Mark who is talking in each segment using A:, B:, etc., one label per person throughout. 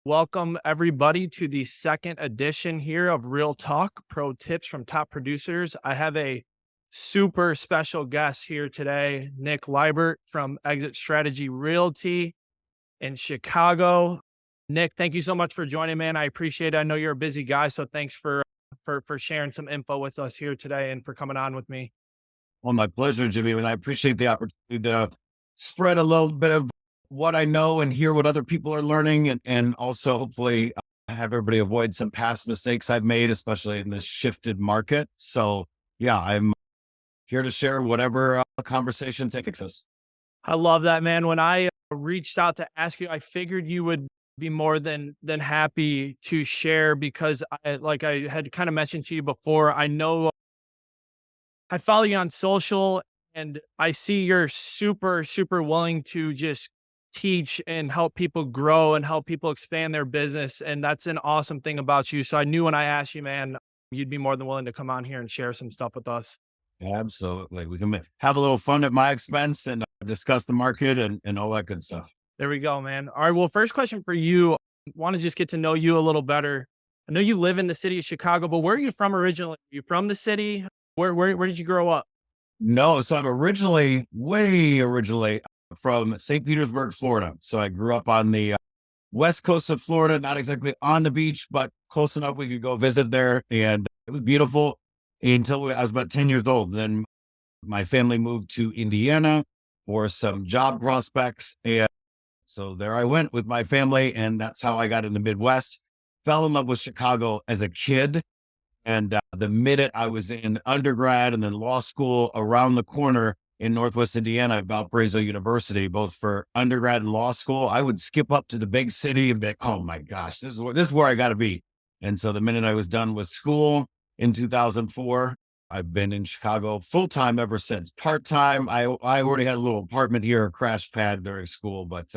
A: Welcome everybody to the second edition here of Real Talk, pro tips from top producers. I have a super special guest here today, Nick Libert from EXIT Strategy Realty in Chicago. Nick, thank you so much for joining, man. I appreciate it. I know you're a busy guy, so thanks for sharing some info with us here today and for coming on with me.
B: Well, my pleasure, Jimmy. And I appreciate the opportunity to spread a little bit of what I know and hear what other people are learning, and also hopefully have everybody avoid some past mistakes I've made, especially in this shifted market. So, yeah, I'm here to share whatever conversation takes us.
A: I love that, man. When I reached out to ask you, I figured you would be more than happy to share because like I had kind of mentioned to you before, I know I follow you on social and I see you're super willing to just teach and help people grow and help people expand their business. And that's an awesome thing about you. So I knew when I asked you, man, you'd be more than willing to come on here and share some stuff with us.
B: Absolutely. We can have a little fun at my expense and discuss the market and all that good stuff.
A: There we go, man. All right. Well, first question for you. Want to just get to know you a little better. I know you live in the city of Chicago, but where are you from originally? Are you from the city? Where did you grow up?
B: No, so I'm way originally from St. Petersburg, Florida. So I grew up on the west coast of Florida, not exactly on the beach, but close enough we could go visit there. And it was beautiful until I was about 10 years old. Then my family moved to Indiana for some job prospects. And so there I went with my family. And that's how I got in the Midwest. Fell in love with Chicago as a kid. And the minute I was in undergrad and then law school around the corner in Northwest Indiana at Valparaiso University, both for undergrad and law school, I would skip up to the big city and be like, oh my gosh, this is where I got to be. And so the minute I was done with school in 2004, I've been in Chicago full time ever since. Part time, I already had a little apartment here, a crash pad during school, but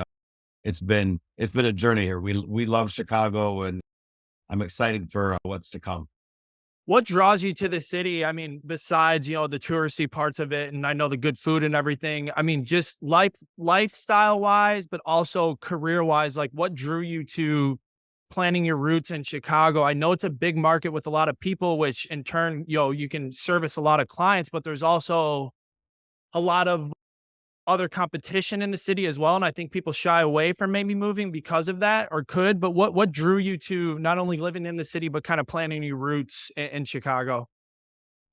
B: it's been a journey here. We love Chicago, and I'm excited for what's to come.
A: What draws you to the city? I mean, besides, the touristy parts of it, and I know the good food and everything. I mean, just lifestyle wise, but also career wise, like what drew you to planning your roots in Chicago? I know it's a big market with a lot of people, which in turn, you can service a lot of clients, but there's also a lot of other competition in the city as well. And I think people shy away from maybe moving because of that or could, but what drew you to not only living in the city, but kind of planning your roots in Chicago?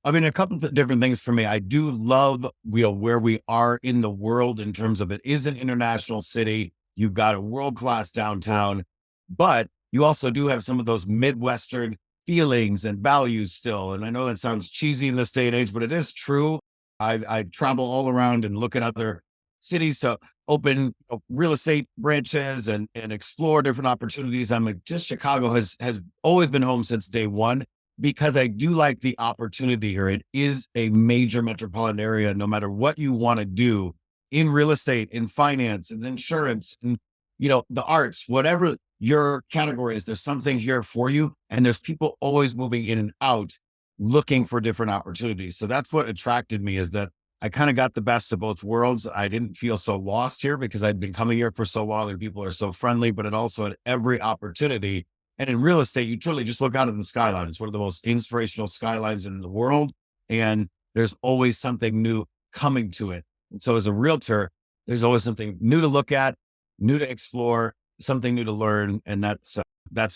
B: I mean, a couple of different things for me. I do love, where we are in the world in terms of it is an international city. You've got a world-class downtown, but you also do have some of those Midwestern feelings and values still. And I know that sounds cheesy in this day and age, but it is true. I travel all around and look at other cities to open real estate branches and explore different opportunities. I'm like, just Chicago has always been home since day one because I do like the opportunity here. It is a major metropolitan area. No matter what you want to do in real estate, in finance, and insurance, and the arts, whatever your category is, there's something here for you, and there's people always moving in and out, looking for different opportunities. So that's what attracted me, is that I kind of got the best of both worlds. I didn't feel so lost here because I'd been coming here for so long and people are so friendly, but it also had every opportunity. And in real estate, you truly just look out at the skyline. It's one of the most inspirational skylines in the world. And there's always something new coming to it. And so as a realtor, there's always something new to look at, new to explore, something new to learn. And that's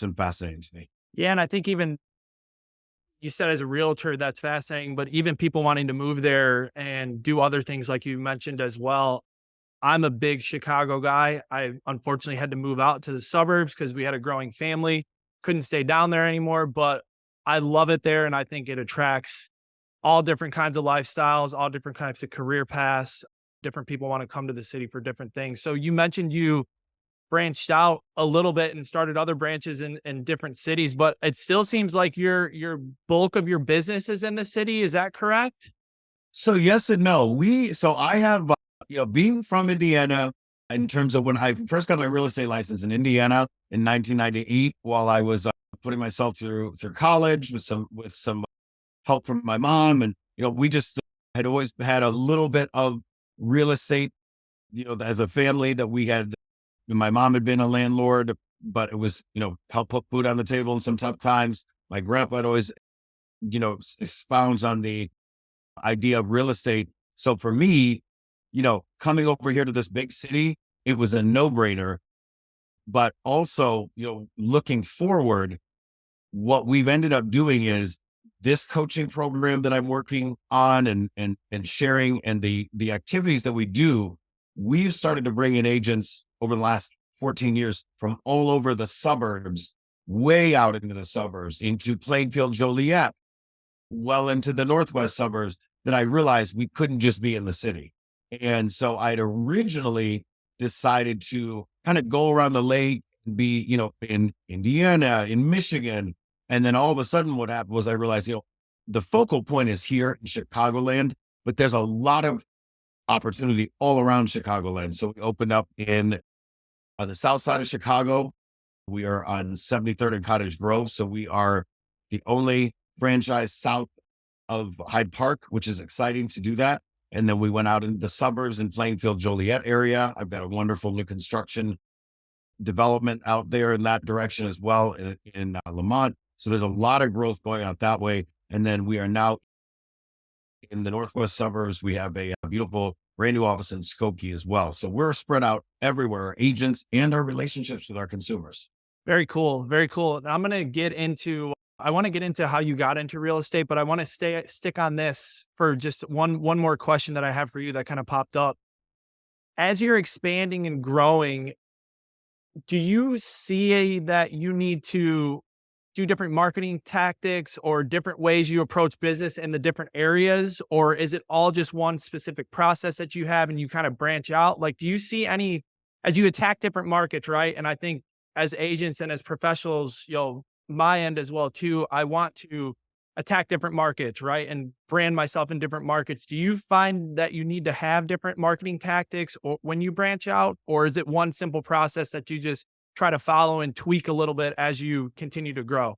B: been fascinating to me.
A: Yeah. And I think even you said as a realtor, that's fascinating, but even people wanting to move there and do other things like you mentioned as well. I'm a big Chicago guy. I unfortunately had to move out to the suburbs because we had a growing family, couldn't stay down there anymore, but I love it there. And I think it attracts all different kinds of lifestyles, all different types of career paths. Different people want to come to the city for different things. So you mentioned you branched out a little bit and started other branches in different cities, but it still seems like your bulk of your business is in the city. Is that correct?
B: So yes and no. So I have, being from Indiana, in terms of when I first got my real estate license in Indiana in 1998, while I was putting myself through college with some help from my mom, and we just had always had a little bit of real estate, as a family that we had. My mom had been a landlord but it was, help put food on the table in some tough times. My grandpa would always, expounds on the idea of real estate. So for me, coming over here to this big city, it was a no brainer. But also, looking forward, what we've ended up doing is this coaching program that I'm working on and sharing, and the activities that we do, we've started to bring in agents over the last 14 years from all over the suburbs, way out into the suburbs, into Plainfield, Joliet, well into the Northwest suburbs, that I realized we couldn't just be in the city. And so I'd originally decided to kind of go around the lake, be, in Indiana, in Michigan. And then all of a sudden what happened was I realized, the focal point is here in Chicagoland, but there's a lot of opportunity all around Chicagoland. So we opened up in on the south side of Chicago. We are on 73rd and Cottage Grove. So we are the only franchise south of Hyde Park, which is exciting to do that. And then we went out in the suburbs in Plainfield, Joliet area. I've got a wonderful new construction development out there in that direction as well in Lamont. So there's a lot of growth going out that way. And then we are now in the Northwest suburbs. We have a beautiful brand new office in Skokie as well. So we're spread out everywhere, our agents and our relationships with our consumers.
A: Very cool. Very cool. And I want to get into how you got into real estate, but I want to stick on this for just one more question that I have for you that kind of popped up. As you're expanding and growing, do you see that you need to do different marketing tactics or different ways you approach business in the different areas? Or is it all just one specific process that you have and you kind of branch out? Like, do you see any, as you attack different markets, right? And I think as agents and as professionals, my end as well too, I want to attack different markets, right? And brand myself in different markets. Do you find that you need to have different marketing tactics or when you branch out, or is it one simple process that you just try to follow and tweak a little bit as you continue to grow?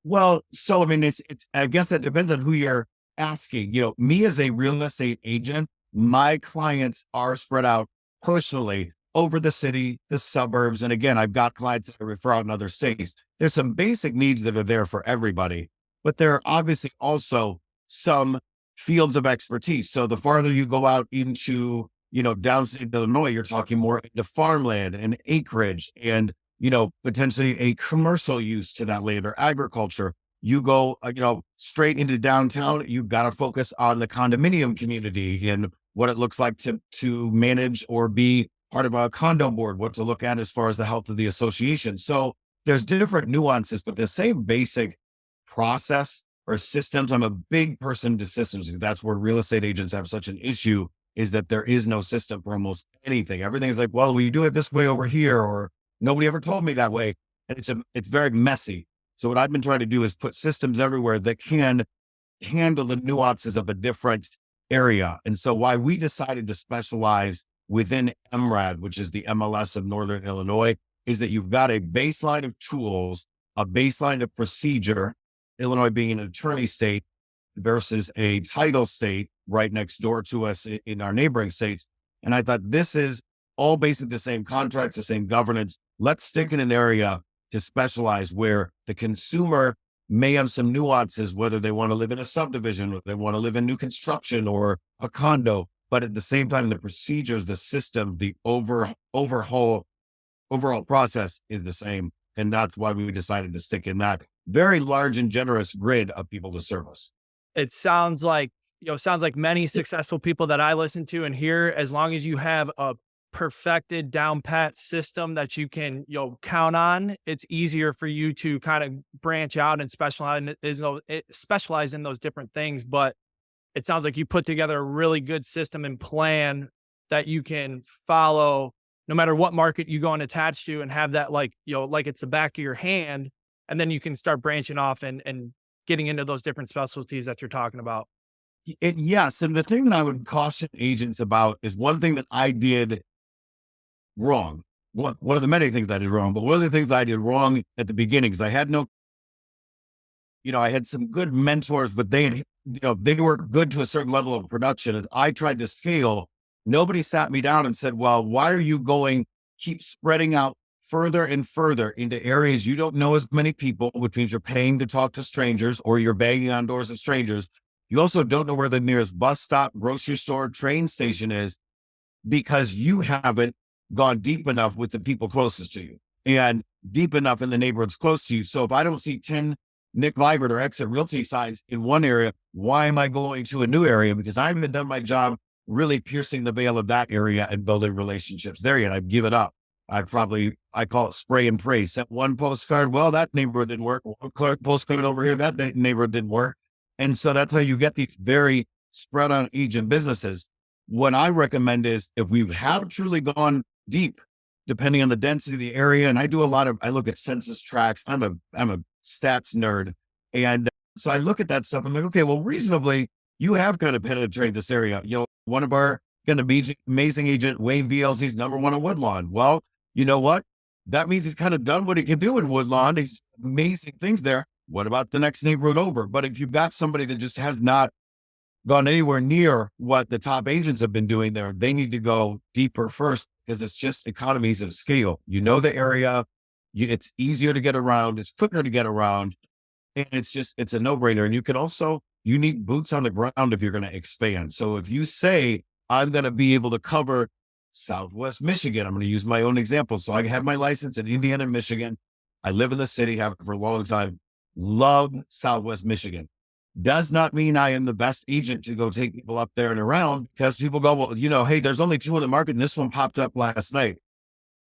B: Well, so I mean, I guess that depends on who you're asking. Me as a real estate agent, my clients are spread out personally over the city, the suburbs. And again, I've got clients that I refer out in other states. There's some basic needs that are there for everybody, but there are obviously also some fields of expertise. So the farther you go out into, downstate Illinois, you're talking more into farmland and acreage and, potentially a commercial use to that land or agriculture. You go, straight into downtown, you've got to focus on the condominium community and what it looks like to manage or be part of a condo board, what to look at as far as the health of the association. So there's different nuances, but the same basic process or systems. I'm a big person to systems because that's where real estate agents have such an issue, is that there is no system for almost anything. Everything is like, well, we do it this way over here, or nobody ever told me that way. And it's very messy. So what I've been trying to do is put systems everywhere that can handle the nuances of a different area. And so why we decided to specialize within MRAD, which is the MLS of Northern Illinois, is that you've got a baseline of tools, a baseline of procedure, Illinois being an attorney state versus a title state right next door to us in our neighboring states. And I thought this is all basically the same contracts, the same governance. Let's stick in an area to specialize where the consumer may have some nuances, whether they want to live in a subdivision, or they want to live in new construction or a condo. But at the same time, the procedures, the system, the overall process is the same. And that's why we decided to stick in that very large and generous grid of people to service.
A: It sounds like many successful people that I listen to and hear, as long as you have a perfected down pat system that you can, count on, it's easier for you to kind of branch out and specialize in those different things. But it sounds like you put together a really good system and plan that you can follow no matter what market you go and attach to, and have that like it's the back of your hand. And then you can start branching off and getting into those different specialties that you're talking about.
B: Yes. And the thing that I would caution agents about is one thing that I did wrong. One of the many things I did wrong, but one of the things I did wrong at the beginning is I had no, I had some good mentors, but they were good to a certain level of production. As I tried to scale, nobody sat me down and said, well, why are you keep spreading out further and further into areas you don't know as many people, which means you're paying to talk to strangers or you're banging on doors of strangers. You also don't know where the nearest bus stop, grocery store, train station is because you haven't gone deep enough with the people closest to you and deep enough in the neighborhoods close to you. So if I don't see 10 Nick Libert or Exit Realty signs in one area, why am I going to a new area? Because I haven't done my job really piercing the veil of that area and building relationships there yet. I've given up. I call it spray and pray. Sent one postcard. Well, that neighborhood didn't work. One postcard over here. That neighborhood didn't work. And so that's how you get these very spread out agent businesses. What I recommend is if we have truly gone deep, depending on the density of the area, and I look at census tracts. I'm a stats nerd. And so I look at that stuff. I'm like, okay, well, reasonably, you have kind of penetrated this area. One of our going to be amazing agent, Wayne BLZ's number one in Woodlawn. Well, you know what? That means he's kind of done what he can do in Woodlawn. He's amazing things there. What about the next neighborhood over? But if you've got somebody that just has not gone anywhere near what the top agents have been doing there, they need to go deeper first because it's just economies of scale. You know the area, it's easier to get around, it's quicker to get around, and it's a no-brainer. And you need boots on the ground if you're going to expand. So if you say, I'm going to be able to cover Southwest Michigan, I'm going to use my own example. So I have my license in Indiana, Michigan. I live in the city, have it for a long time. Love Southwest Michigan. Does not mean I am the best agent to go take people up there and around because people go, well, hey, there's only two in the market and this one popped up last night.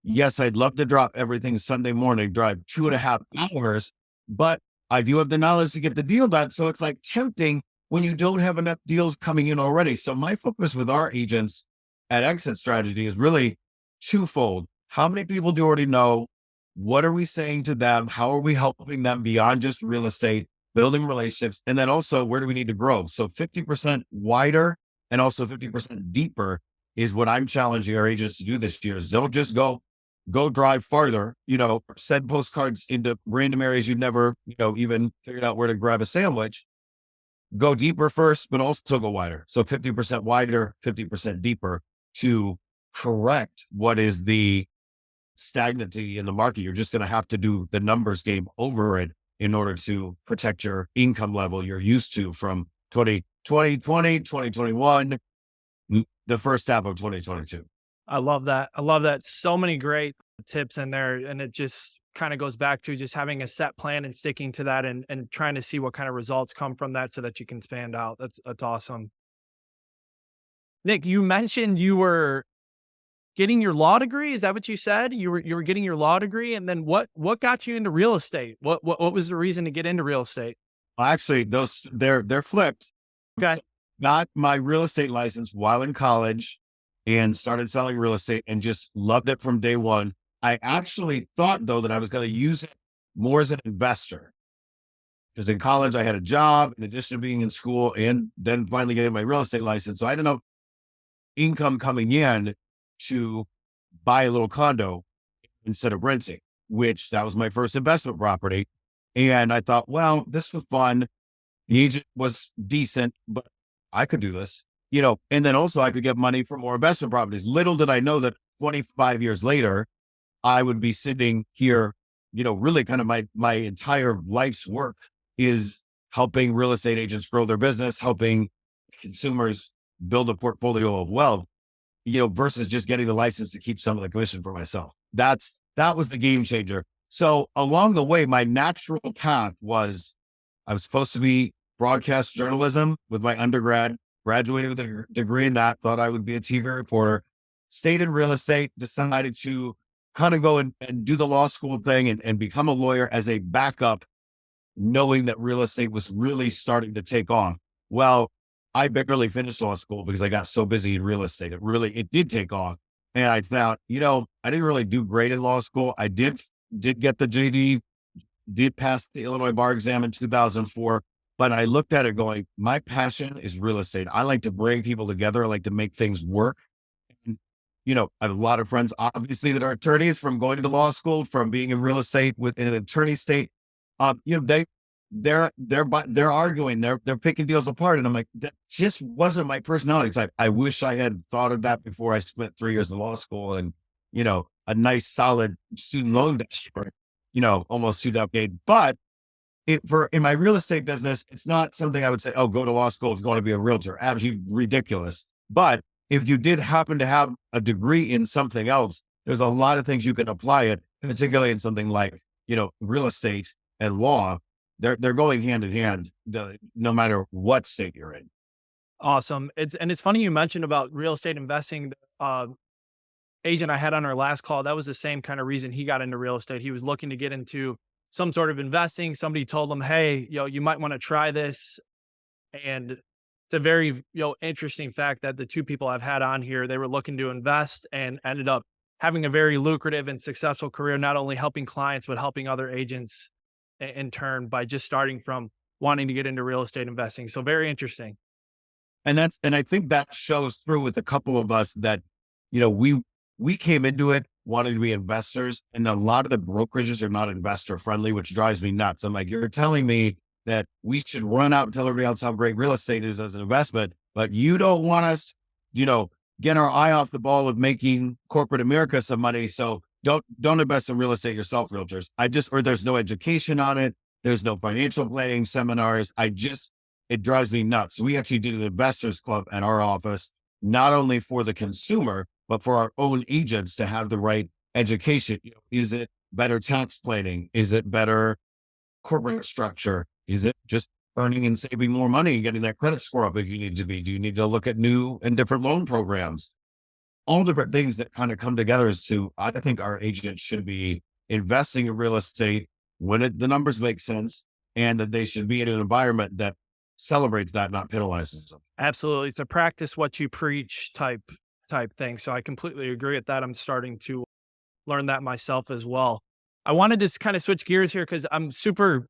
B: Yes, I'd love to drop everything Sunday morning, drive 2.5 hours, but I do have the knowledge to get the deal done. So it's like tempting when you don't have enough deals coming in already. So my focus with our agents at Exit Strategy is really twofold. How many people do you already know? What are we saying to them? How are we helping them beyond just real estate, building relationships? And then also, where do we need to grow? So 50% wider and also 50% deeper is what I'm challenging our agents to do this year. Is don't just go drive farther, send postcards into random areas you've never, even figured out where to grab a sandwich. Go deeper first, but also go wider. So 50% wider, 50% deeper to correct what is the stagnancy in the market. You're just going to have to do the numbers game over it in order to protect your income level you're used to from 2020, 2021, the first half of 2022.
A: I love that. I love that. So many great tips in there. And it just kind of goes back to just having a set plan and sticking to that and trying to see what kind of results come from that so that you can expand out. That's awesome. Nick, you mentioned you were getting your law degree. Is that what you said? You were getting your law degree. And then what got you into real estate? What was the reason to get into real estate?
B: Well, actually, they're flipped.
A: Okay.
B: So got my real estate license while in college and started selling real estate and just loved it from day one. I actually thought though that I was going to use it more as an investor because in college I had a job in addition to being in school and then finally getting my real estate license. So I had enough income coming in to buy a little condo instead of renting, which that was my first investment property. And I thought, well, this was fun. The agent was decent, but I could do this, and then also I could get money for more investment properties. Little did I know that 25 years later, I would be sitting here, really kind of my entire life's work is helping real estate agents grow their business, helping consumers build a portfolio of wealth, versus just getting the license to keep some of the commission for myself. That was the game changer. So along the way, my natural path was I was supposed to be broadcast journalism with my undergrad, graduated with a degree in that, thought I would be a TV reporter, stayed in real estate, decided to kind of go and do the law school thing and become a lawyer as a backup, knowing that real estate was really starting to take off. Well, I barely finished law school because I got so busy in real estate. It did take off. And I thought, I didn't really do great in law school. I did get the JD, did pass the Illinois bar exam in 2004, but I looked at it going, my passion is real estate. I like to bring people together. I like to make things work. And, I have a lot of friends, obviously, that are attorneys from going to law school, from being in real estate within an attorney state. They're arguing, they're picking deals apart. And I'm like, that just wasn't my personality. I wish I had thought of that before I spent 3 years in law school and, a nice solid student loan debt for, almost 2 decades. But in my real estate business, it's not something I would say, oh, go to law school if you want to be a realtor. Absolutely ridiculous. But if you did happen to have a degree in something else, there's a lot of things you can apply it, particularly in something like, real estate and law. They're going hand in hand, no matter what state you're in.
A: Awesome. It's funny you mentioned about real estate investing. Agent I had on our last call, that was the same kind of reason he got into real estate. He was looking to get into some sort of investing. Somebody told him, "Hey, you might want to try this." And it's a very, interesting fact that the two people I've had on here, they were looking to invest and ended up having a very lucrative and successful career, not only helping clients, but helping other agents in turn by just starting from wanting to get into real estate investing. So very interesting.
B: And I think that shows through with a couple of us that, we came into it wanting to be investors, and a lot of the brokerages are not investor friendly, which drives me nuts. I'm like, you're telling me that we should run out and tell everybody else how great real estate is as an investment, but you don't want us, you know, get our eye off the ball of making corporate America some money. So don't invest in real estate yourself, realtors. Or there's no education on it. There's no financial planning seminars. It drives me nuts. So we actually did an investors club at our office, not only for the consumer, but for our own agents to have the right education. Is it better tax planning? Is it better corporate structure? Is it just earning and saving more money and getting that credit score up if you need to be? Do you need to look at new and different loan programs? All different things that kind of come together I think our agents should be investing in real estate when the numbers make sense, and that they should be in an environment that celebrates that, not penalizes them.
A: Absolutely. It's a practice what you preach type thing. So I completely agree with that. I'm starting to learn that myself as well. I wanted to kind of switch gears here because I'm super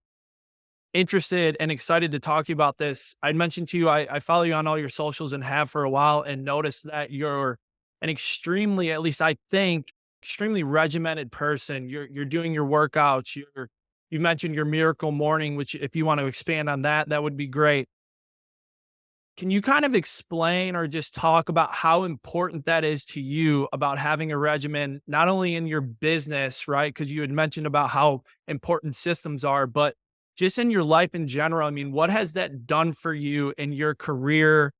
A: interested and excited to talk to you about this. I mentioned to you, I follow you on all your socials and have for a while, and noticed that you're an extremely, at least I think, extremely regimented person. You're doing your workouts. You mentioned your miracle morning, which if you want to expand on that, that would be great. Can you kind of explain or just talk about how important that is to you about having a regimen, not only in your business, right? Because you had mentioned about how important systems are, but just in your life in general. I mean, what has that done for you in your career,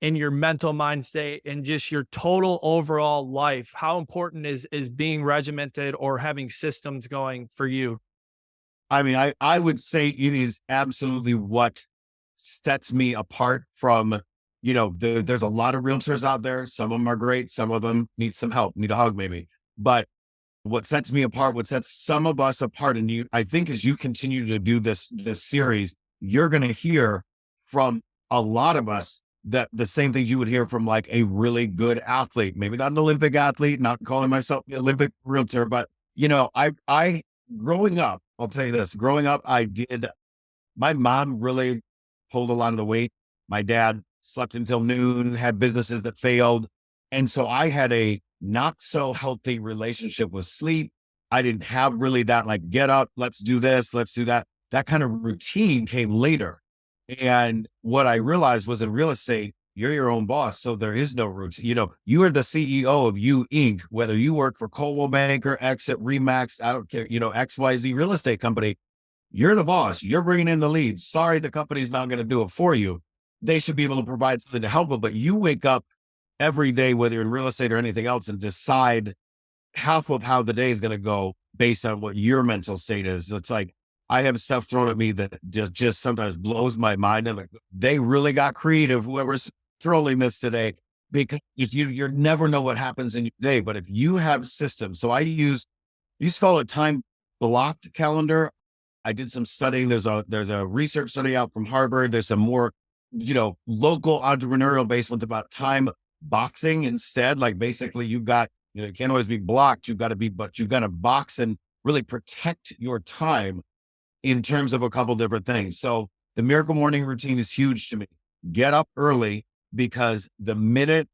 A: in your mental mind state, and just your total overall life? How important is being regimented or having systems going for you?
B: I mean, I would say it is absolutely what sets me apart from, there's a lot of realtors out there. Some of them are great. Some of them need some help, need a hug maybe. But what sets me apart, what sets some of us apart, and I think as you continue to do this series, you're going to hear from a lot of us that the same things you would hear from like a really good athlete, maybe not an Olympic athlete, not calling myself an Olympic realtor, but I growing up, I'll tell you this, growing up, my mom really pulled a lot of the weight. My dad slept until noon, had businesses that failed. And so I had a not so healthy relationship with sleep. I didn't have really that, like, get up, let's do this, let's do that. That kind of routine came later. And what I realized was in real estate, you're your own boss. So there is no routine. You are the CEO of You Inc., whether you work for Coldwell Banker, Exit, Remax, I don't care, XYZ real estate company. You're the boss. You're bringing in the leads. Sorry, the company's not going to do it for you. They should be able to provide something to help them. But you wake up every day, whether you're in real estate or anything else, and decide half of how the day is going to go based on what your mental state is. It's like, I have stuff thrown at me that just sometimes blows my mind. And like, they really got creative, whoever's trolling this today, because if you never know what happens in your day. But if you have systems, so I used to call it time blocked calendar. I did some studying. There's a research study out from Harvard. There's some more, local entrepreneurial based ones about time boxing instead. Like basically you can't always be blocked. But you've got to box and really protect your time in terms of a couple different things. So the miracle morning routine is huge to me. Get up early, because the minute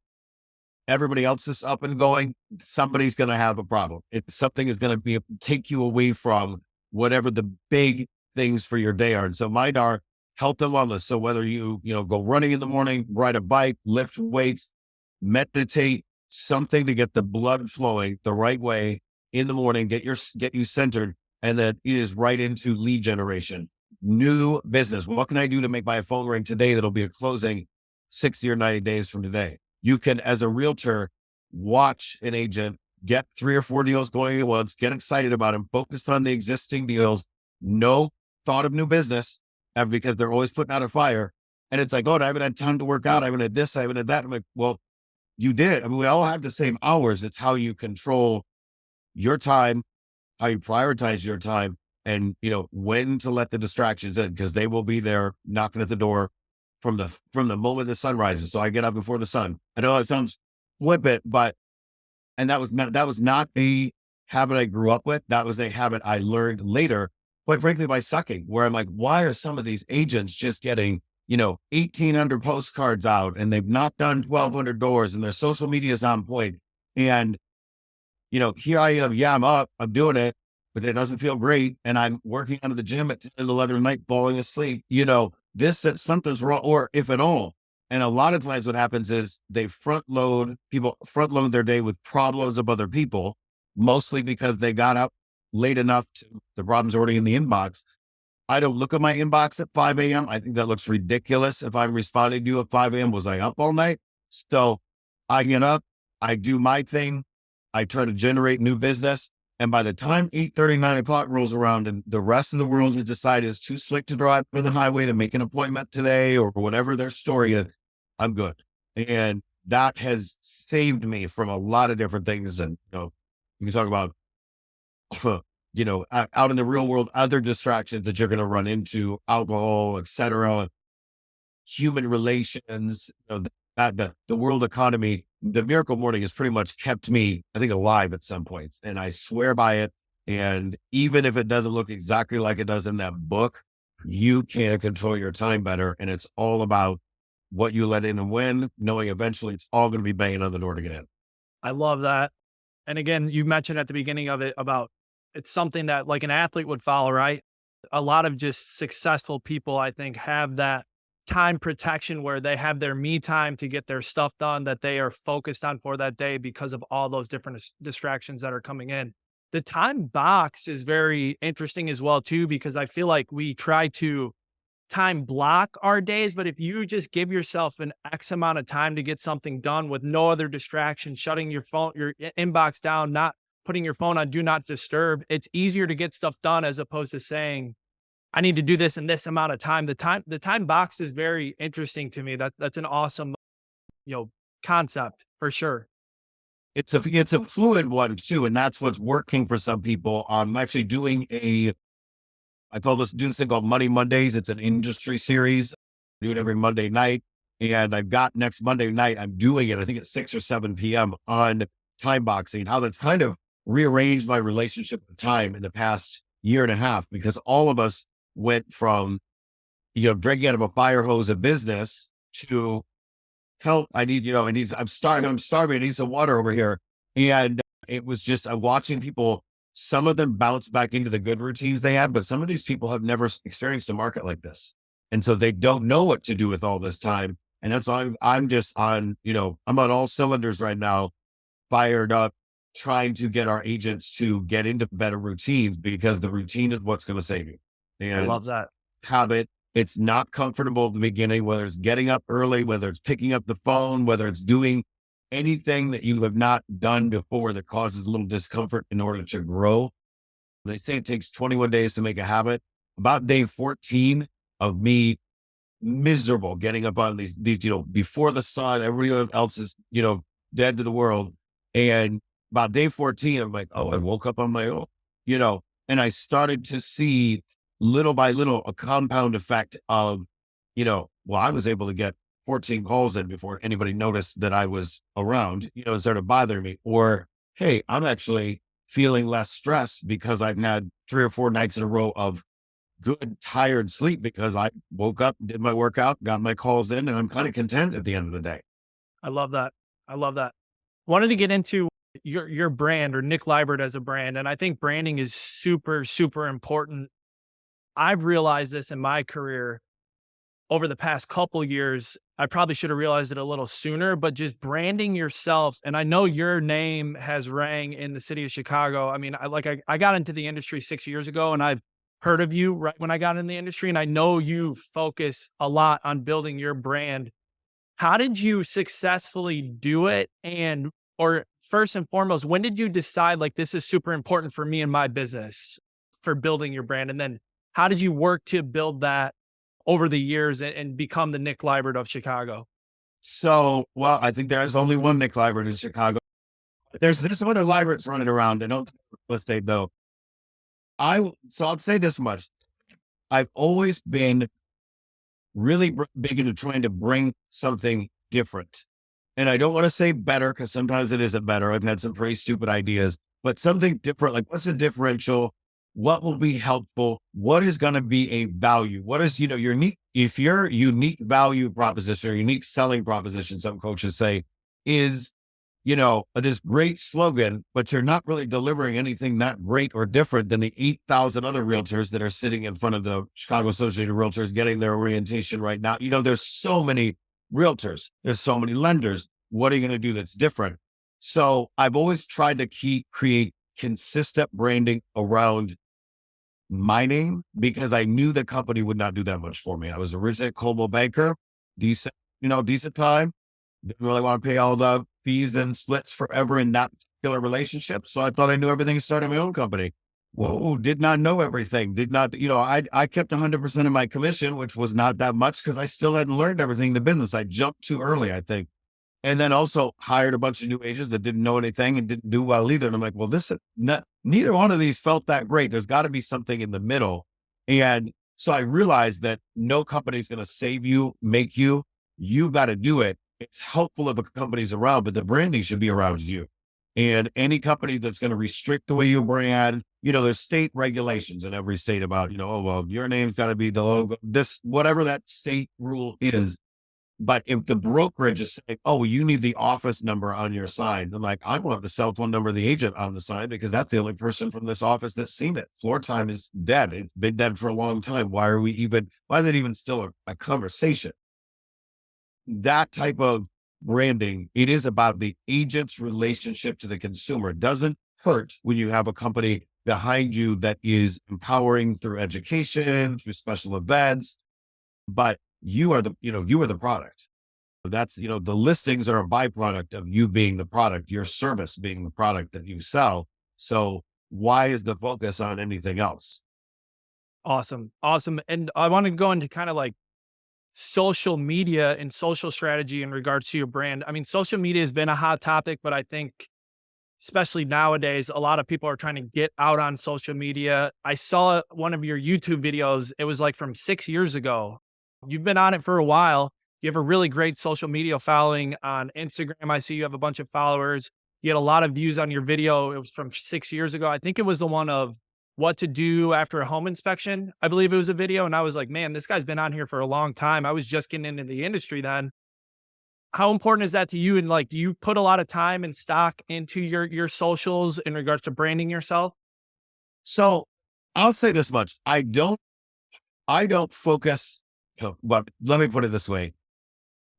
B: everybody else is up and going, somebody's going to have a problem. Something is going to take you away from whatever the big things for your day are. And so mine are health and wellness. So whether you go running in the morning, ride a bike, lift weights, meditate, something to get the blood flowing the right way, in the morning, get you centered, and then it is right into lead generation, new business. What can I do to make my phone ring today that'll be a closing 60 or 90 days from today? You can, as a realtor, watch an agent get 3 or 4 deals going at once, get excited about them, focus on the existing deals, no thought of new business, because they're always putting out a fire. And it's like, oh, I haven't had time to work out. I haven't had this. I haven't had that. I'm like, well, you did. I mean, we all have the same hours. It's how you control your time, how you prioritize your time, and when to let the distractions in, because they will be there knocking at the door from the moment the sun rises. So I get up before the sun. I know it sounds flippant, but and that was not a habit I grew up with. That was a habit I learned later, quite frankly, by sucking, where I'm like, why are some of these agents just getting 1,800 postcards out and they've not done 1,200 doors and their social media is on point. And, here I am. Yeah, I'm up, I'm doing it, but it doesn't feel great. And I'm working out of the gym at 10 and 11 at night, falling asleep. That something's wrong, or if at all. And a lot of times what happens is people front load their day with problems of other people, mostly because they got up late enough to the problems already in the inbox. I don't look at my inbox at 5 a.m. I think that looks ridiculous. If I'm responding to you at 5 a.m., was I up all night? So I get up, I do my thing. I try to generate new business. And by the time 8:30, 9 o'clock rolls around and the rest of the world has decided it's too slick to drive for the highway to make an appointment today or whatever their story is, I'm good. And that has saved me from a lot of different things. And, you can talk about, out in the real world, other distractions that you're going to run into, alcohol, et cetera, human relations, the world economy. The miracle morning has pretty much kept me, I think, alive at some points. And I swear by it. And even if it doesn't look exactly like it does in that book, you can control your time better. And it's all about what you let in and when, knowing eventually it's all going to be banging on the door to get in.
A: I love that. And again, you mentioned at the beginning of it about it's something that like an athlete would follow, right? A lot of just successful people, I think, have that time protection where they have their me time to get their stuff done that they are focused on for that day because of all those different distractions that are coming in. The time box is very interesting as well too, because I feel like we try to time block our days, but if you just give yourself an X amount of time to get something done with no other distraction, shutting your phone, your inbox down, not putting your phone on do not disturb, it's easier to get stuff done as opposed to saying, I need to do this in this amount of time. The time box is very interesting to me. That's an awesome, you know, concept for sure.
B: It's a fluid one too. And that's what's working for some people. I'm actually I call do this thing called Money Mondays. It's an industry series. I do it every Monday night. And I've got next Monday night, I'm doing it, I think at 6 or 7 p.m. on time boxing, how that's kind of rearranged my relationship with time in the past year and a half, because all of us went from, drinking out of a fire hose of business to help. I'm starving. I need some water over here. And it was just, I'm watching people, some of them bounce back into the good routines they had, but some of these people have never experienced a market like this. And so they don't know what to do with all this time. And that's why I'm just on, I'm on all cylinders right now, fired up, trying to get our agents to get into better routines, because the routine is what's going to save you.
A: I
B: And
A: love that.
B: habit. It's not comfortable at the beginning, whether it's getting up early, whether it's picking up the phone, whether it's doing anything that you have not done before that causes a little discomfort in order to grow. They say it takes 21 days to make a habit. About day 14 of me miserable, getting up on these, before the sun, everyone else is, dead to the world. And about day 14, I'm like, oh, I woke up on my own, and I started to see little by little a compound effect of, well, I was able to get 14 calls in before anybody noticed that I was around, and started bothering me. Or, hey, I'm actually feeling less stressed because I've had 3 or 4 nights in a row of good, tired sleep, because I woke up, did my workout, got my calls in, and I'm kind of content at the end of the day.
A: I love that. I love that. Wanted to get into your brand or Nick Libert as a brand. And I think branding is super, super important. I've realized this in my career over the past couple years, I probably should have realized it a little sooner, but just branding yourself. And I know your name has rang in the city of Chicago. I mean, I got into the industry 6 years ago, and I've heard of you right when I got in the industry. And I know you focus a lot on building your brand. How did you successfully do it? And, or first and foremost, when did you decide like this is super important for me and my business for building your brand? And then how did you work to build that over the years and become the Nick Libert of Chicago?
B: So, well, I think there's only one Nick Libert in Chicago. There's some other Liberts running around. I don't think real estate though. So I'll say this much. I've always been really big into trying to bring something different. And I don't want to say better because sometimes it isn't better. I've had some pretty stupid ideas, but something different. Like what's a differential? What will be helpful? What is going to be a value? What is, your unique, if your unique value proposition or unique selling proposition, some coaches say is, this great slogan, but you're not really delivering anything that great or different than the 8,000 other realtors that are sitting in front of the Chicago Associated Realtors getting their orientation right now. There's so many realtors, there's so many lenders. What are you going to do that's different? So I've always tried to create consistent branding around my name because I knew the company would not do that much for me. I was originally a Coldwell banker, decent, decent time. Didn't really want to pay all the fees and splits forever in that particular relationship. So I thought I knew everything starting my own company. Whoa, did not know everything. Did not, I kept 100% of my commission, which was not that much because I still hadn't learned everything in the business. I jumped too early, I think. And then also hired a bunch of new agents that didn't know anything and didn't do well either. And I'm like, well, neither one of these felt that great. There's got to be something in the middle. And so I realized that no company is going to save you, make you. You got to do it. It's helpful if the company's around, but the branding should be around you. And any company that's going to restrict the way you brand, there's state regulations in every state about, oh, well, your name's got to be the logo, whatever that state rule is. But if the brokerage is saying, oh, well, you need the office number on your sign, I'm like, I want the cell phone number of the agent on the sign because that's the only person from this office that's seen it. Floor time is dead. It's been dead for a long time. Why is it even still a conversation? That type of branding, it is about the agent's relationship to the consumer. It doesn't hurt when you have a company behind you that is empowering through education, through special events, but you are the product. That's, the listings are a byproduct of you being the product, your service being the product that you sell. So why is the focus on anything else?
A: Awesome. Awesome. And I want to go into kind of like social media and social strategy in regards to your brand. I mean, social media has been a hot topic, but I think especially nowadays, a lot of people are trying to get out on social media. I saw one of your YouTube videos. It was like from 6 years ago. You've been on it for a while. You have a really great social media following on Instagram. I see you have a bunch of followers. You had a lot of views on your video. It was from 6 years ago. I think it was the one of what to do after a home inspection. I believe it was a video. And I was like, man, this guy's been on here for a long time. I was just getting into the industry then. How important is that to you? And like, do you put a lot of time and stock into your socials in regards to branding yourself?
B: So I'll say this much. I don't focus, but let me put it this way.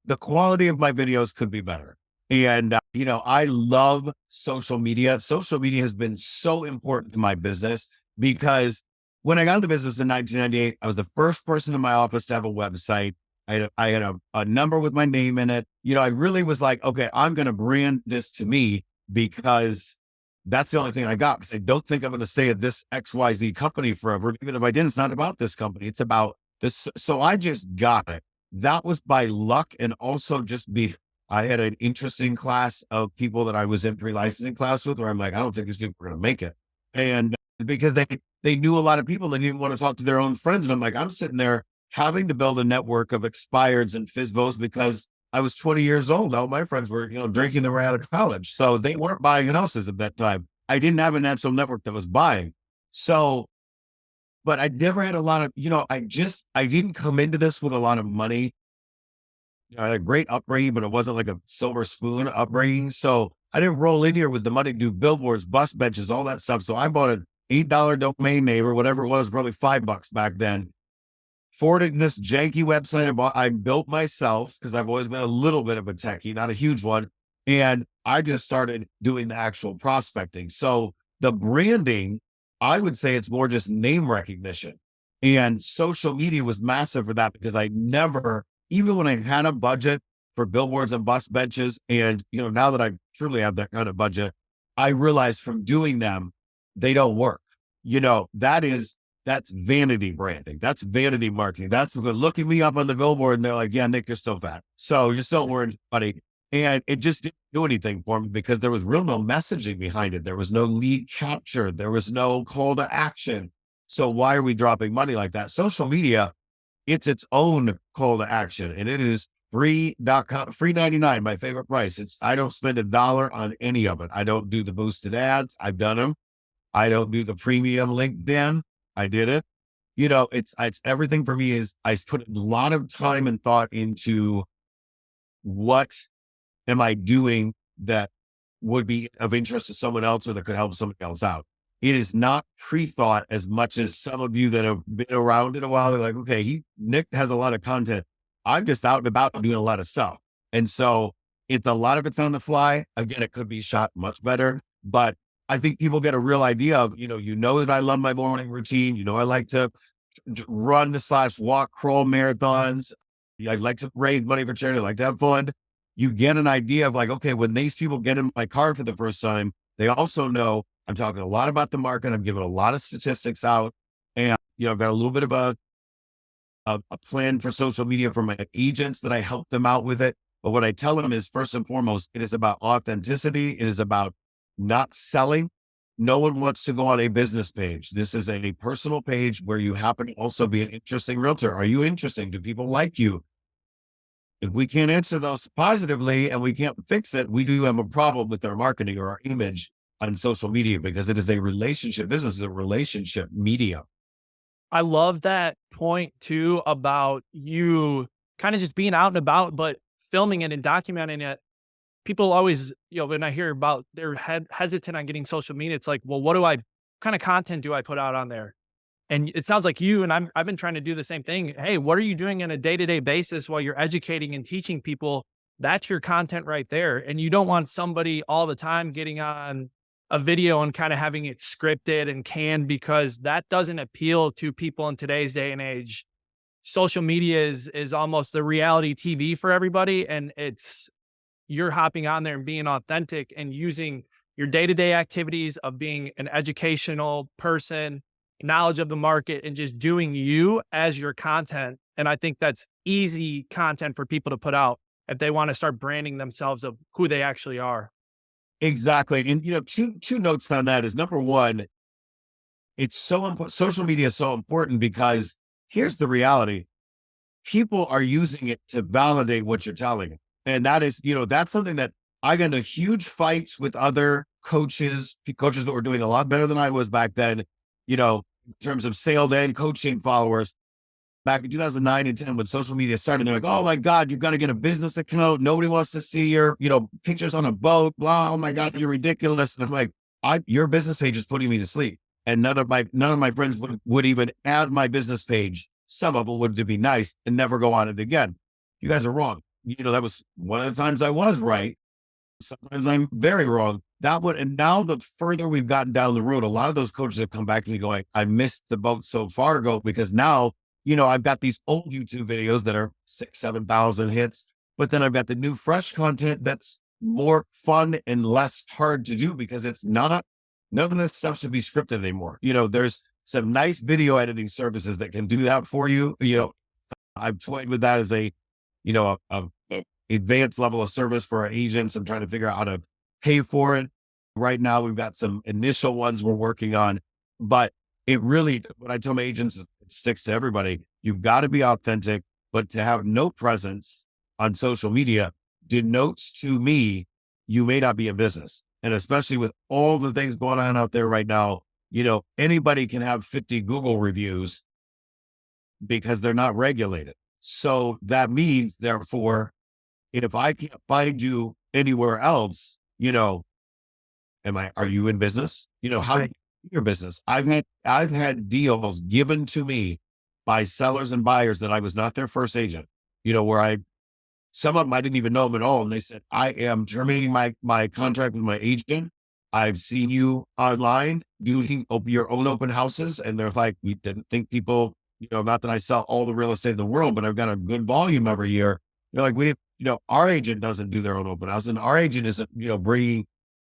B: The quality of my videos could be better. And, I love social media. Social media has been so important to my business because when I got into business in 1998, I was the first person in my office to have a website. I had a number with my name in it. I really was like, okay, I'm going to brand this to me because that's the only thing I got. Because I don't think I'm going to stay at this XYZ company forever. Even if I didn't, it's not about this company. It's about this. So I just got it. That was by luck and also I had an interesting class of people that I was in pre-licensing class with where I'm like, I don't think these people are going to make it. And because they knew a lot of people, they didn't want to talk to their own friends. And I'm like, I'm sitting there having to build a network of expireds and FISBOs because I was 20 years old. All my friends were, drinking their way out of college. So they weren't buying houses at that time. I didn't have a natural network that was buying. So, but I never had a lot of, I didn't come into this with a lot of money. I had a great upbringing, but it wasn't like a silver spoon upbringing. So I didn't roll in here with the money to do billboards, bus benches, all that stuff. So I bought an $8 domain name or whatever it was, probably $5 back then. forwarded this janky website I built myself because I've always been a little bit of a techie, not a huge one. And I just started doing the actual prospecting. So the branding, I would say it's more just name recognition. And social media was massive for that because I never, even when I had a budget for billboards and bus benches, and now that I truly have that kind of budget, I realized from doing them, they don't work. That's vanity branding. That's vanity marketing. That's because looking me up on the billboard and they're like, yeah, Nick, you're still fat. So you're still wearing money. And it just didn't do anything for me because there was real no messaging behind it. There was no lead capture. There was no call to action. So why are we dropping money like that? Social media, it's its own call to action, and it is free.com, free 99, my favorite price. I don't spend $1 on any of it. I don't do the boosted ads. I've done them. I don't do the premium LinkedIn. I did it. It's everything for me is I put a lot of time and thought into what am I doing that would be of interest to someone else or that could help somebody else out. It is not pre-thought as much as some of you that have been around in a while. They're like, okay, Nick has a lot of content. I'm just out and about doing a lot of stuff. And so a lot of it's on the fly. Again, it could be shot much better, but I think people get a real idea of, that I love my morning routine. I like to run / walk, crawl marathons. I like to raise money for charity. I like to have fun. You get an idea of like, okay, when these people get in my car for the first time, they also know I'm talking a lot about the market. I'm giving a lot of statistics out, and I've got a little bit of a plan for social media for my agents that I help them out with it. But what I tell them is first and foremost, it is about authenticity. It is about not selling. No one wants to go on a business page. This is a personal page where you happen to also be an interesting realtor. Are you interesting? Do people like you? If we can't answer those positively and we can't fix it, we do have a problem with our marketing or our image on social media because it is a relationship business, is a relationship media.
A: I love that point too about you kind of just being out and about, but filming it and documenting it. People always, when I hear about they're hesitant on getting social media, it's like, well, kind of content do I put out on there? And it sounds like you and I've been trying to do the same thing. Hey, what are you doing on a day-to-day basis while you're educating and teaching people? That's your content right there. And you don't want somebody all the time getting on a video and kind of having it scripted and canned because that doesn't appeal to people in today's day and age. Social media is almost the reality TV for everybody. And you're hopping on there and being authentic and using your day-to-day activities of being an educational person, knowledge of the market, and just doing you as your content. And I think that's easy content for people to put out if they want to start branding themselves of who they actually are.
B: Exactly. And two notes on that is number one, it's so important. Social media is so important because here's the reality. People are using it to validate what you're telling them. And that is, that's something that I got into huge fights with other coaches that were doing a lot better than I was back then, in terms of sales and coaching followers back in 2009 and 10 when social media started. They're like, oh my God, you've got to get a business account. Nobody wants to see your, pictures on a boat, blah. Oh my God, you're ridiculous. And I'm like, your business page is putting me to sleep. And none of my friends would even add my business page. Some of them would to be nice and never go on it again. You guys are wrong. That was one of the times I was right. Sometimes I'm very wrong. And now the further we've gotten down the road, a lot of those coaches have come back to me going, I missed the boat so far ago because now, I've got these old YouTube videos that are 7,000 hits, but then I've got the new fresh content that's more fun and less hard to do because none of this stuff should be scripted anymore. There's some nice video editing services that can do that for you. I've toyed with that as a advanced level of service for our agents. I'm trying to figure out how to pay for it. Right now, we've got some initial ones we're working on, but what I tell my agents, it sticks to everybody. You've got to be authentic, but to have no presence on social media denotes to me, you may not be in business. And especially with all the things going on out there right now, anybody can have 50 Google reviews because they're not regulated. So that means, therefore, if I can't find you anywhere else, are you in business? How do you your business? I've had deals given to me by sellers and buyers that I was not their first agent, where some of them I didn't even know them at all. And they said, I am terminating my contract with my agent. I've seen you online doing your own open houses. And they're like, we didn't think people, not that I sell all the real estate in the world, but I've got a good volume every year. They're like, our agent doesn't do their own open house, and our agent isn't, bringing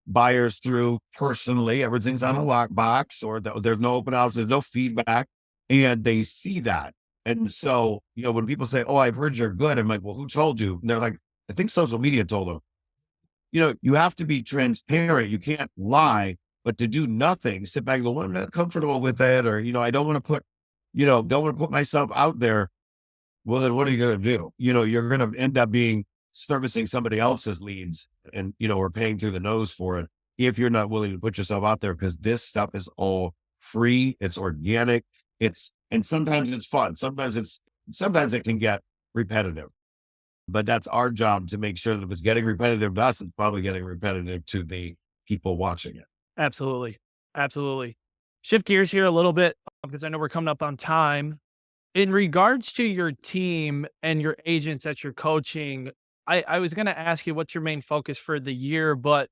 B: buyers through personally. Everything's on a lockbox, or there's no open house, there's no feedback. And they see that. And so, when people say, oh, I've heard you're good, I'm like, well, who told you? And they're like, I think social media told them. You have to be transparent. You can't lie, but to do nothing, sit back and go, well, I'm not comfortable with it. Or, I don't want to put, don't want to put myself out there. Well, then what are you going to do? You're going to end up being servicing somebody else's leads, and, or paying through the nose for it if you're not willing to put yourself out there, because this stuff is all free. It's organic. And sometimes it's fun. Sometimes it can get repetitive, but that's our job to make sure that if it's getting repetitive to us, it's probably getting repetitive to the people watching it.
A: Absolutely. Absolutely. Shift gears here a little bit because I know we're coming up on time. In regards to your team and your agents that you're coaching, I was going to ask you what's your main focus for the year, but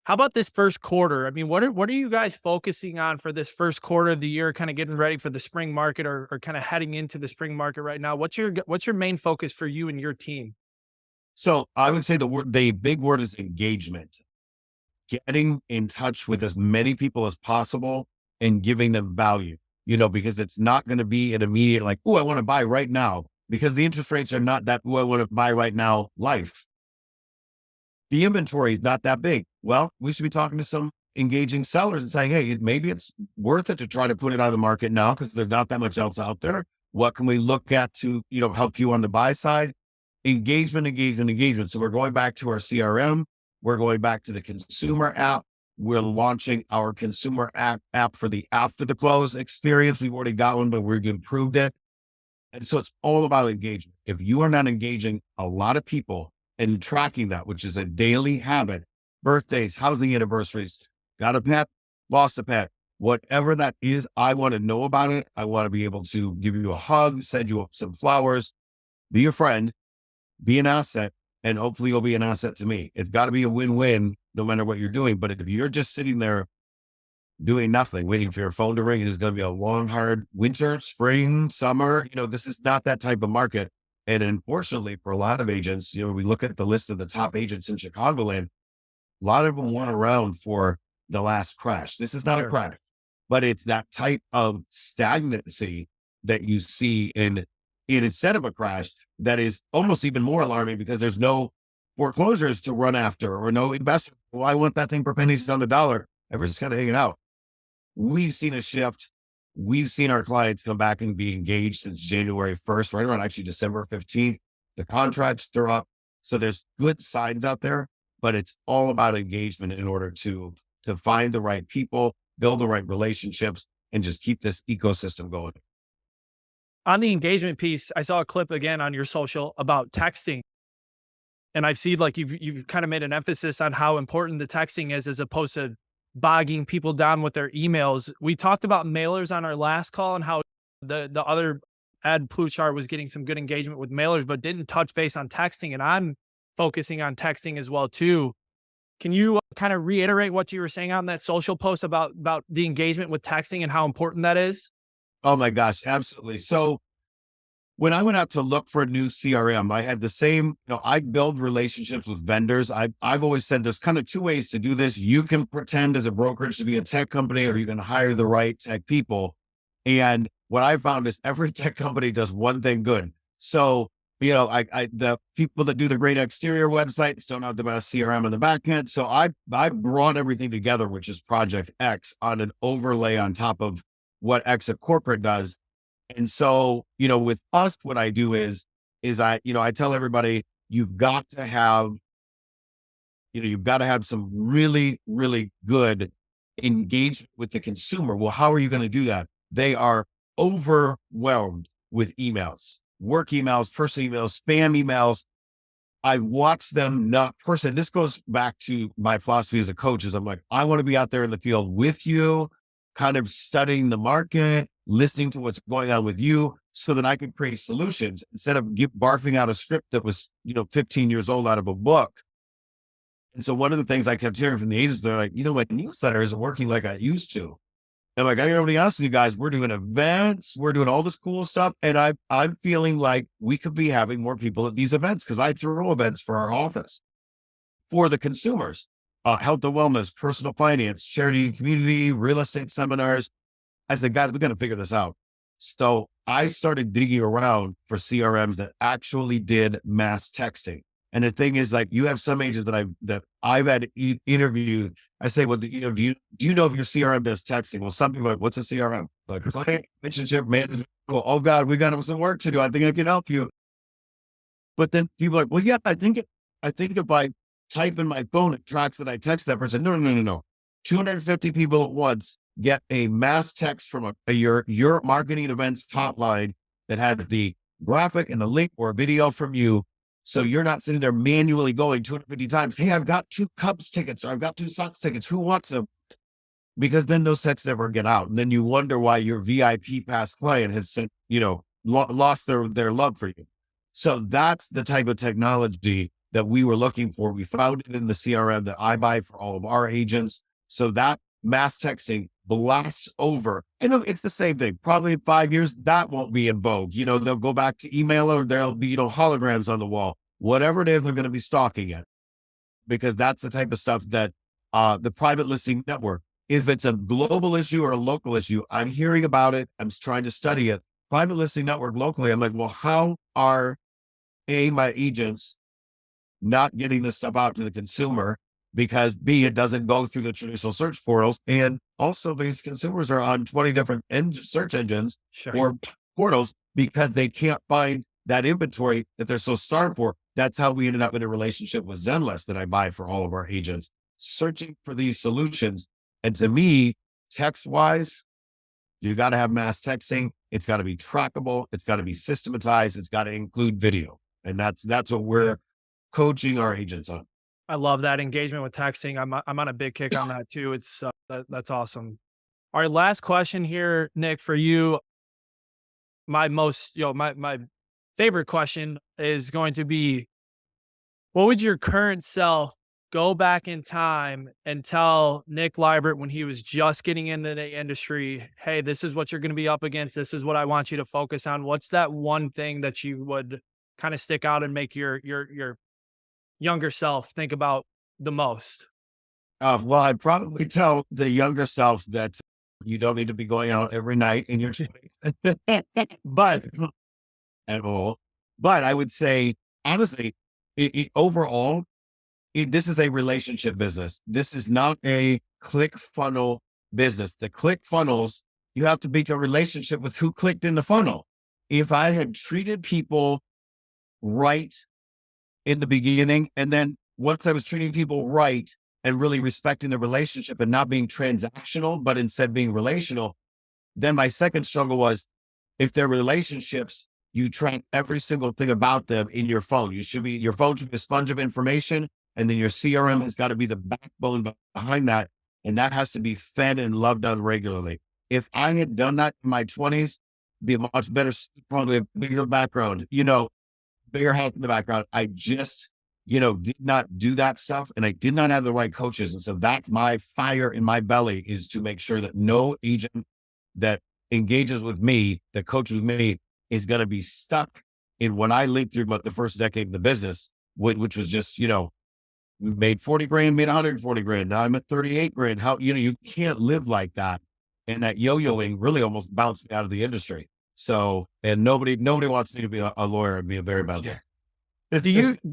A: how about this first quarter? I mean, what are you guys focusing on for this first quarter of the year, kind of getting ready for the spring market, or kind of heading into the spring market right now? What's your main focus for you and your team?
B: So I would say the big word is engagement, getting in touch with as many people as possible and giving them value, because it's not going to be an immediate, like, oh, I want to buy right now, because the interest rates are not that, oh, I want to buy right now life. The inventory is not that big. Well, we should be talking to some engaging sellers and saying, hey, maybe it's worth it to try to put it on the market now because there's not that much else out there. What can we look at to, help you on the buy side? Engagement, engagement, engagement. So we're going back to our CRM. We're going back to the consumer app. We're launching our consumer app for the after the close experience. We've already got one, but we've improved it. And so it's all about engagement. If you are not engaging a lot of people and tracking that, which is a daily habit, birthdays, housing anniversaries, got a pet, lost a pet, whatever that is, I want to know about it. I want to be able to give you a hug, send you some flowers, be a friend, be an asset, and hopefully you'll be an asset to me. It's got to be a win-win no matter what you're doing. But if you're just sitting there doing nothing, waiting for your phone to ring, it is going to be a long, hard winter, spring, summer. This is not that type of market. And unfortunately, for a lot of agents, we look at the list of the top agents in Chicagoland, a lot of them weren't around for the last crash. This is not a crash, but it's that type of stagnancy that you see in instead of a crash that is almost even more alarming because there's no foreclosures to run after or no investors. Well, I want that thing for pennies on the dollar. Everyone's kind of hanging out. We've seen a shift. We've seen our clients come back and be engaged since January 1st, right around actually December 15th. The contracts are up. So there's good signs out there, but it's all about engagement in order to find the right people, build the right relationships, and just keep this ecosystem going.
A: On the engagement piece, I saw a clip again on your social about texting. And I see like you've kind of made an emphasis on how important the texting is as opposed to bogging people down with their emails. We talked about mailers on our last call and how the other Ed Pluchar was getting some good engagement with mailers, but didn't touch base on texting. And I'm focusing on texting as well too. Can you kind of reiterate what you were saying on that social post about the engagement with texting and how important that is?
B: Oh my gosh, absolutely. So when I went out to look for a new CRM, I had the same, I build relationships with vendors. I've always said there's kind of two ways to do this. You can pretend as a brokerage to be a tech company, or you can hire the right tech people. And what I found is every tech company does one thing good. So, the people that do the great exterior websites don't have the best CRM on the back end. So I brought everything together, which is Project X, on an overlay on top of what EXIT Corporate does. And so, with us, what I do is I tell everybody, you've got to have some really, really good engagement with the consumer. Well, how are you going to do that? They are overwhelmed with emails, work emails, personal emails, spam emails. I watch them not person. This goes back to my philosophy as a coach is I'm like, I want to be out there in the field with you, kind of studying the market, listening to what's going on with you, so that I could create solutions instead of barfing out a script that was, 15 years old out of a book. And so one of the things I kept hearing from the agents, they're like, my newsletter isn't working like I used to. And I'm like, I gotta be honest with you guys, we're doing events, we're doing all this cool stuff. And I'm feeling like we could be having more people at these events because I throw events for our office for the consumers, health and wellness, personal finance, charity and community, real estate seminars. I said, guys, we got to figure this out. So I started digging around for CRMs that actually did mass texting. And the thing is, like, you have some agents that I've had interviewed. I say, well, do you know if your CRM does texting? Well, some people are like, what's a CRM? Like, client relationship management. Well, oh God, we got some work to do. I think I can help you. But then people are like, well, yeah, I think if I type in my phone, it tracks that I text that person. No, no, no, no, no. 250 people at once get a mass text from your marketing events hotline that has the graphic and the link or a video from you. So you're not sitting there manually going 250 times. Hey, I've got 2 Cubs tickets or I've got 2 Sox tickets. Who wants them? Because then those texts never get out. And then you wonder why your VIP past client has sent, lost their love for you. So that's the type of technology that we were looking for. We found it in the CRM that I buy for all of our agents. So that mass texting blasts over. And it's the same thing. Probably in 5 years, that won't be in vogue. They'll go back to email or there'll be, holograms on the wall. Whatever it is, they're going to be stalking it because that's the type of stuff that the private listing network, if it's a global issue or a local issue, I'm hearing about it. I'm trying to study it. Private listing network locally. I'm like, well, how are my agents not getting this stuff out to the consumer? Because B, it doesn't go through the traditional search portals. And also these consumers are on 20 different search engines
A: Sure.
B: or portals because they can't find that inventory that they're so starved for. That's how we ended up in a relationship with Zenlist that I buy for all of our agents, searching for these solutions. And to me, text wise, you got to have mass texting. It's got to be trackable. It's got to be systematized. It's got to include video. And that's what we're coaching our agents on.
A: I love that engagement with texting. I'm on a big kick on that too. It's that's awesome. All right, last question here, Nick, for you. My most, my favorite question is going to be, what would your current self go back in time and tell Nick Libert when he was just getting into the industry? Hey, this is what you're going to be up against. This is what I want you to focus on. What's that one thing that you would kind of stick out and make your younger self think about the most?
B: Well, I'd probably tell the younger self that you don't need to be going out every night in your 20s. but at all. But I would say, honestly, overall, this is a relationship business. This is not a click funnel business. The click funnels, you have to make a relationship with who clicked in the funnel. If I had treated people right in the beginning, and then once I was treating people right and really respecting the relationship and not being transactional, but instead being relational, then my second struggle was if they're relationships, you track every single thing about them in your phone. Your phone should be a sponge of information. And then your CRM has got to be the backbone behind that. And that has to be fed and loved on regularly. If I had done that in my 20s, be a much better, probably a bigger background, bigger health in the background. I just, did not do that stuff. And I did not have the right coaches. And so that's my fire in my belly, is to make sure that no agent that engages with me, that coaches with me, is going to be stuck in what I lived through about the first decade of the business, which was just, made 40 grand, made 140 grand. Now I'm at 38 grand. How, you can't live like that. And that yo-yoing really almost bounced me out of the industry. So, and nobody wants me to be a lawyer and be a very bad lawyer.
A: Do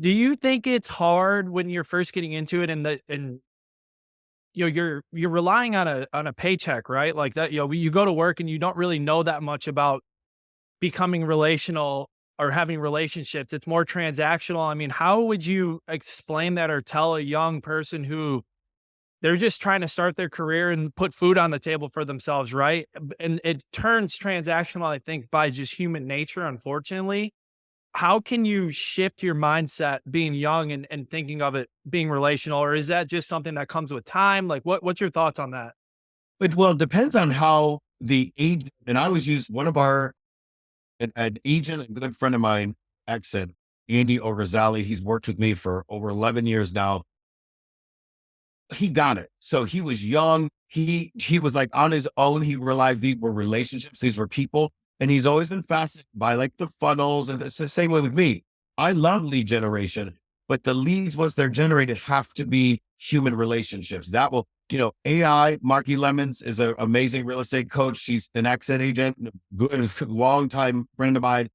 A: you think it's hard when you're first getting into it and you're relying on a paycheck, right? Like that, you go to work and you don't really know that much about becoming relational or having relationships. It's more transactional. I mean, how would you explain that or tell a young person who they're just trying to start their career and put food on the table for themselves, right? And it turns transactional, I think, by just human nature, unfortunately. How can you shift your mindset being young and thinking of it being relational? Or is that just something that comes with time? Like what's your thoughts on that?
B: It depends on how the age, and I always use one of our an agent, a good friend of mine, exit, Andy Ogarzali. He's worked with me for over 11 years now. He got it. So he was young. He was like on his own. He realized these were relationships, these were people. And he's always been fascinated by like the funnels. And it's the same way with me. I love lead generation, but the leads, once they're generated, have to be human relationships. That will, AI, Marky Lemons is an amazing real estate coach. She's an exit agent, good, long time friend of mine.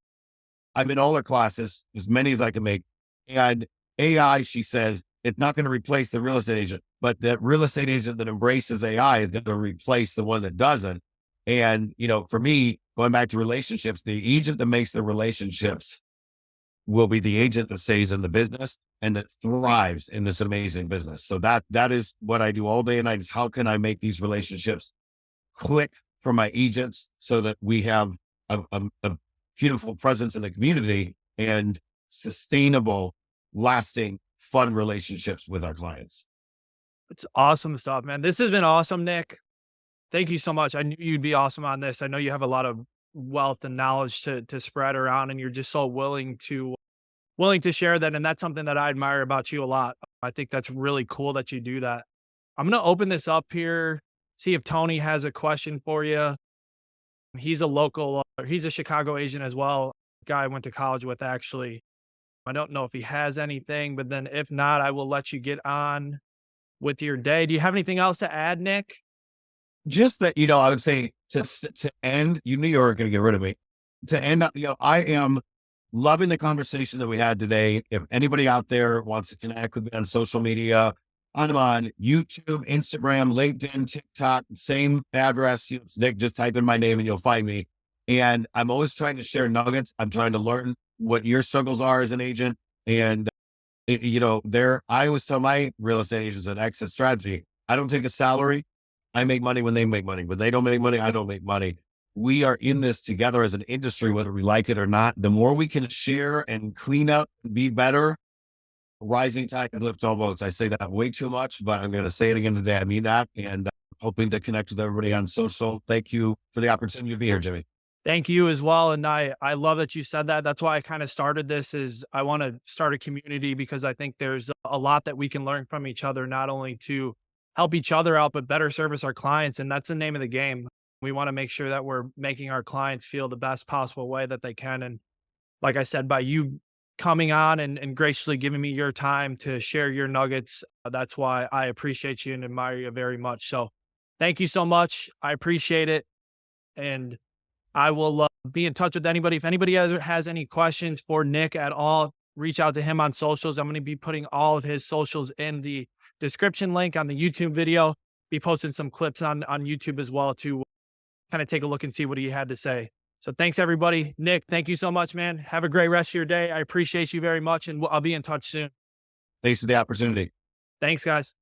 B: I'm in all her classes, as many as I can make. And AI, she says, it's not going to replace the real estate agent, but that real estate agent that embraces AI is going to replace the one that doesn't. And, for me, going back to relationships, the agent that makes the relationships will be the agent that stays in the business and that thrives in this amazing business. So that is what I do all day and night, is how can I make these relationships click for my agents so that we have a beautiful presence in the community and sustainable, lasting, fun relationships with our clients.
A: It's awesome stuff, man. This has been awesome, Nick. Thank you so much. I knew you'd be awesome on this. I know you have a lot of wealth and knowledge to spread around, and you're just so willing to share that. And that's something that I admire about you a lot. I think that's really cool that you do that. I'm gonna open this up here, see if Tony has a question for you. He's a local, he's a Chicago agent as well. Guy I went to college with, actually. I don't know if he has anything, but then if not, I will let you get on with your day. Do you have anything else to add, Nick?
B: Just that, I would say to end, you knew you were going to get rid of me. To end up, I am loving the conversation that we had today. If anybody out there wants to connect with me on social media, I'm on YouTube, Instagram, LinkedIn, TikTok, same address. It's Nick, just type in my name and you'll find me. And I'm always trying to share nuggets. I'm trying to learn what your struggles are as an agent. And, I always tell my real estate agents an exit strategy. I don't take a salary. I make money when they make money. When they don't make money, I don't make money. We are in this together as an industry, whether we like it or not. The more we can share and clean up and be better, rising tide lifts all boats. I say that way too much, but I'm going to say it again today. I mean that. And hoping to connect with everybody on social. Thank you for the opportunity to be here, Jimmy.
A: Thank you as well. And I love that you said that. That's why I kind of started this, is I want to start a community, because I think there's a lot that we can learn from each other, not only to help each other out, but better service our clients. And that's the name of the game. We want to make sure that we're making our clients feel the best possible way that they can. And like I said, by you coming on and graciously giving me your time to share your nuggets, that's why I appreciate you and admire you very much. So thank you so much. I appreciate it. And I will be in touch with anybody. If anybody ever has any questions for Nick at all, reach out to him on socials. I'm going to be putting all of his socials in the description link on the YouTube video. Be posting some clips on YouTube as well to kind of take a look and see what he had to say. So thanks, everybody. Nick, thank you so much, man. Have a great rest of your day. I appreciate you very much, and I'll be in touch soon.
B: Thanks for the opportunity.
A: Thanks, guys.